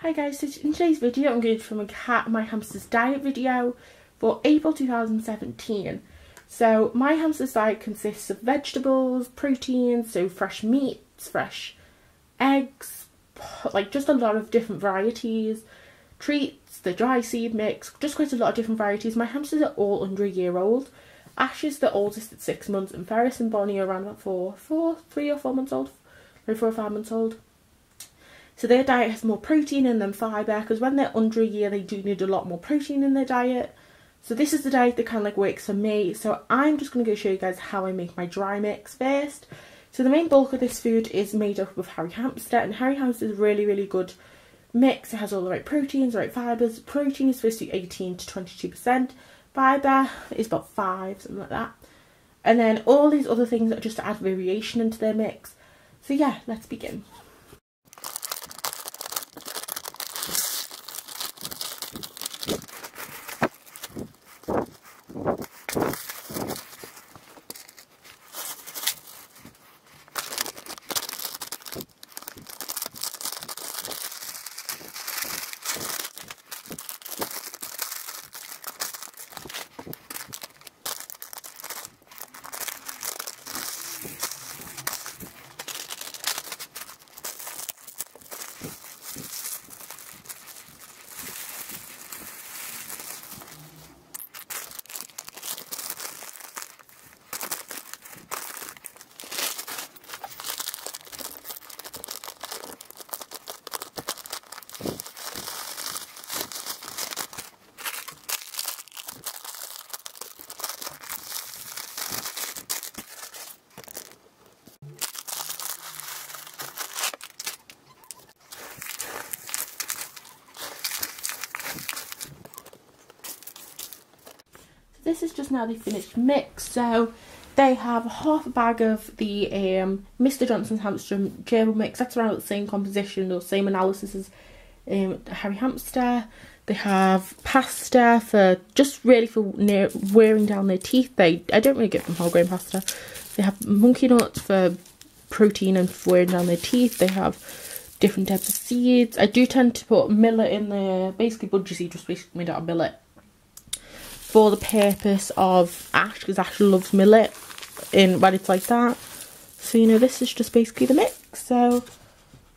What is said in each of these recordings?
Hi guys, so in today's video I'm going to film my hamster's diet video for April 2017. So my hamster's diet consists of vegetables, proteins, so fresh meats, fresh eggs, like just a lot of different varieties, treats, the dry seed mix, just quite a lot of different varieties. My hamsters are all under a year old. Ash is the oldest at 6 months and Ferris and Bonnie are around about 3 or 4 months old, maybe 4 or 5 months old. So their diet has more protein in than fibre, because when they're under a year they do need a lot more protein in their diet. So this is the diet that kind of like works for me. So I'm just going to go show you guys how I make my dry mix first. So the main bulk of this food is made up of Harry Hamster, and Harry Hamster is a really good mix. It has all the right proteins, the right fibres. Protein is supposed to be 18 to 22%. Fibre is about 5, something like that. And then all these other things are just to add variation into their mix. So yeah, let's begin. This is just now the finished mix. So they have half a bag of the Mr. Johnson's hamster gerbil mix. That's around the same composition or same analysis as Harry Hamster. They have pasta for just really for wearing down their teeth. I don't really give them whole grain pasta. They have monkey nuts for protein and for wearing down their teeth. They have different types of seeds. I do tend to put millet in there, basically budgie seed, just basically made out of millet, for the purpose of Ash, because Ash loves millet when it's like that. So you know, this is just basically the mix. So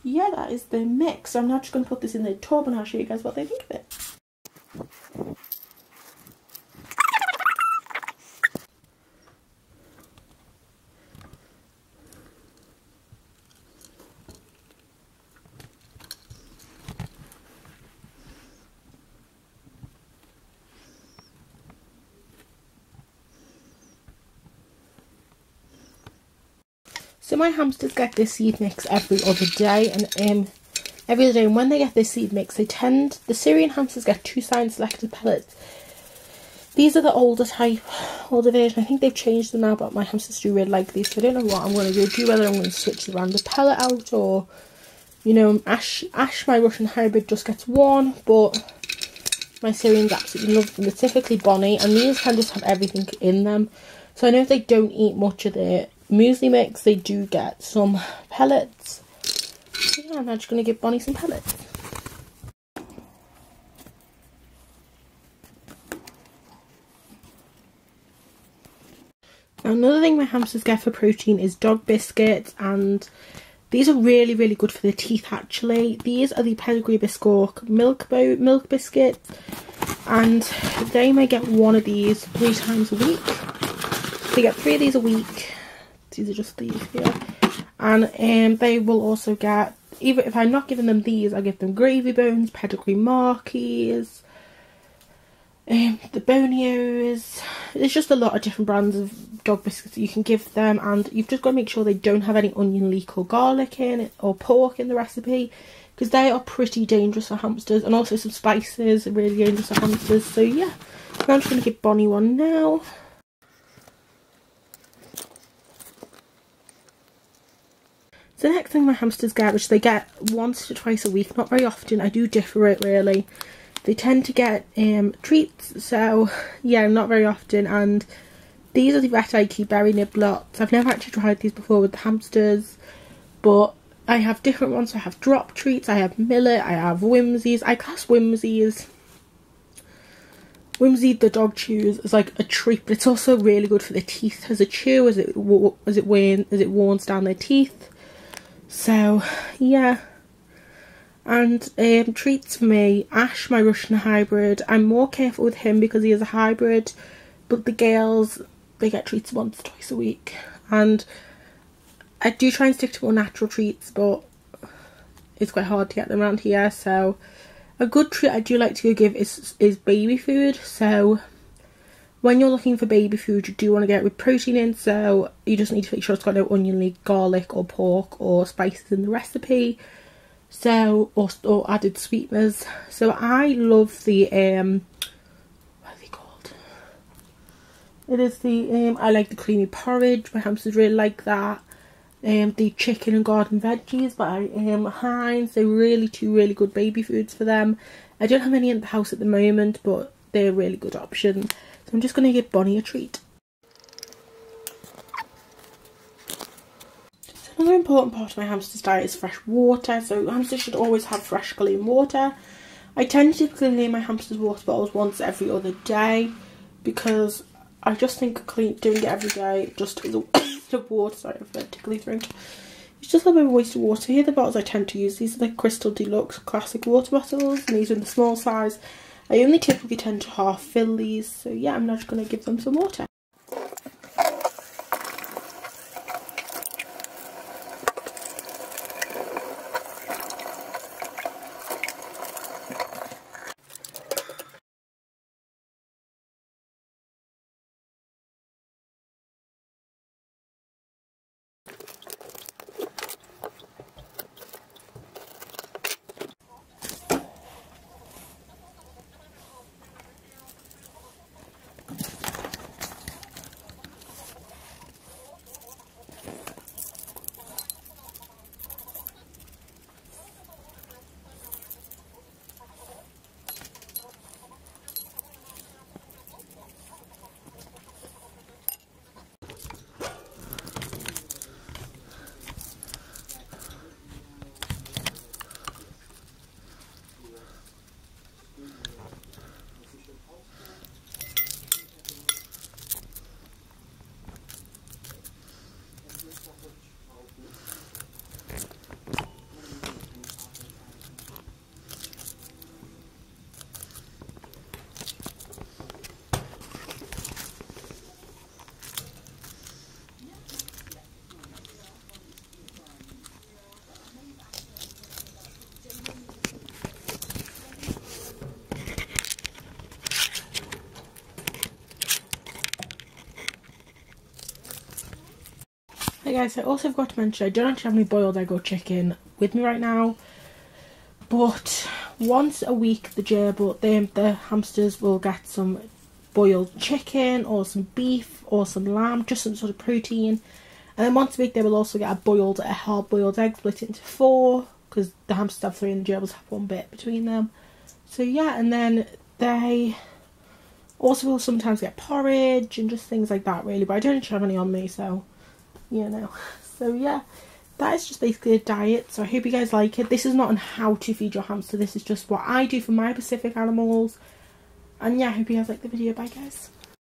yeah, that is the mix. So I'm now just going to put this in the tub and I'll show you guys what they think of it. So my hamsters get this seed mix every other day, and when they get this seed mix, the Syrian hamsters get 2 science selected pellets. These are the older version. I think they've changed them now, but my hamsters do really like these, so I don't know what I'm going to do, whether I'm going to switch the random pellet out, or, you know, Ash, my Russian hybrid, just gets 1, but my Syrians absolutely love them. They're typically Bonnie, and these can just have everything in them. So I know if they don't eat much of their muesli mix, they do get some pellets. So yeah, I'm now just going to give Bonnie some pellets. Now another thing my hamsters get for protein is dog biscuits, and these are really good for their teeth actually. These are the Pedigree Biscuit milk biscuits, and they may get 1 of these 3 times a week. They get 3 of these a week. These are just these here, and they will also get, even if I'm not giving them these, I give them Gravy Bones, Pedigree Markies, the Bonios. There's just a lot of different brands of dog biscuits that you can give them, and you've just got to make sure they don't have any onion leek or garlic in it, or pork in the recipe, because they are pretty dangerous for hamsters, and also some spices are really dangerous for hamsters. So yeah, I'm just going to give Bonnie one now. So the next thing my hamsters get, which they get 1 to 2 a week, not very often, I do differ it really. They tend to get treats, so yeah, not very often, and these are the Vet IQ berry niblots. I've never actually tried these before with the hamsters, but I have different ones. I have drop treats, I have millet, I have Whimsies. I class Whimsy, the dog chews, as like a treat, but it's also really good for the teeth as a chew, as it warms down their teeth. So yeah. And treats for me, Ash, my Russian hybrid. I'm more careful with him because he is a hybrid, but the girls, they get treats once, twice a week. And I do try and stick to more natural treats, but it's quite hard to get them around here. So a good treat I do like to give is baby food. So when you're looking for baby food, you do want to get it with protein in, so you just need to make sure it's got no onion, garlic or pork or spices in the recipe. So, or added sweeteners. So I love the what are they called? It is the I like the creamy porridge. My hamsters really like that. The chicken and garden veggies by Heinz. They're really two really good baby foods for them. I don't have any in the house at the moment, but they're a really good option. So I'm just going to give Bonnie a treat. Another important part of my hamster's diet is fresh water, so hamsters should always have fresh clean water. I tend to clean my hamster's water bottles once every other day because I just think doing it every day just is a waste of water. Sorry, I've got a tickly throat. It's just a bit of a waste of water. Here are the bottles I tend to use. These are the Crystal Deluxe Classic water bottles, and these are in the small size. I only typically tend to half fill these, so yeah, I'm now just going to give them some water. Hey guys, I also forgot to mention I don't actually have any boiled egg or chicken with me right now, but once a week the hamsters will get some boiled chicken or some beef or some lamb, just some sort of protein. And then once a week they will also get a hard boiled egg split into 4, because the hamsters have 3 and the gerbils have 1 bit between them. So yeah, and then they also will sometimes get porridge and just things like that really, but I don't actually have any on me, so you know. So yeah, that is just basically a diet, so I hope you guys like it. This is not on how to feed your hamster, this is just what I do for my Pacific animals. And yeah, I hope you guys like the video. Bye guys.